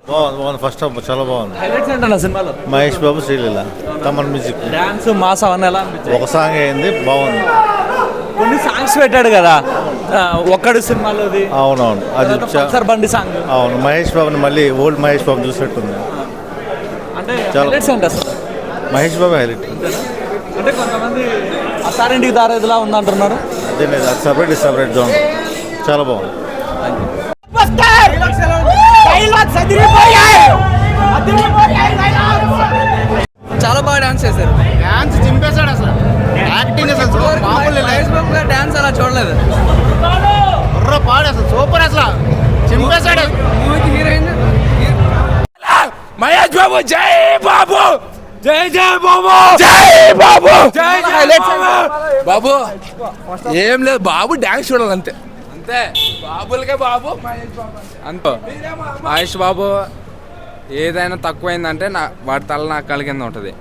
బాగుంది first half చాలా బాగుంది. హైలైట్స్ ఏంటన్నా సినిమాలో? Mahesh Babu, Sreeleela, Thaman music, dance, mass అవన్నీ ఎలా అనిపించాయి? ఒక సాంగ్ అయింది బాగుంది. కొన్ని సాంగ్స్ పెట్టాడు కదా ఒక్కడు సినిమాలోది. అవునవును, అది పల్సర్ బండి సాంగ్. అవును, మహేష్ బాబుని మళ్ళీ ఓల్డ్ మహేష్ బాబు చూసినట్టుంది. అంటే హైలైట్స్ ఏంటి అసలు? మహేష్ బాబు హైలైట్. అంటే కొంతమంది అత్తారింటికి దారేదిలా ఉందంటున్నారు. అదే లేదు, అది సపరేట్ జోన్. చాలా బాగుంది. చాలా బాగా డాన్స్ చేశారు. డాన్స్ చింపేశాడు అసలు. యాక్టింగ్ అసలు మహేష్ బాబు గారు డాన్స్ అలా చూడలేదు. పాడు అసలు సూపర్ అసలు చింపేశాడు. మూవీకి హీరోయిన్ మహేష్ బాబు. జై బాబు, జై జై బాబు, జై బాబు. బాబు ఏం లేదు, బాబు డాన్స్ చూడాలి అంతే అంతే. బాబులకే బాబు, మహేష్ బాబు అంతే. మహేష్ బాబు ఏదైనా తక్కువైందంటే వాడి తల నా కళ్ళ కింద ఉంటుంది.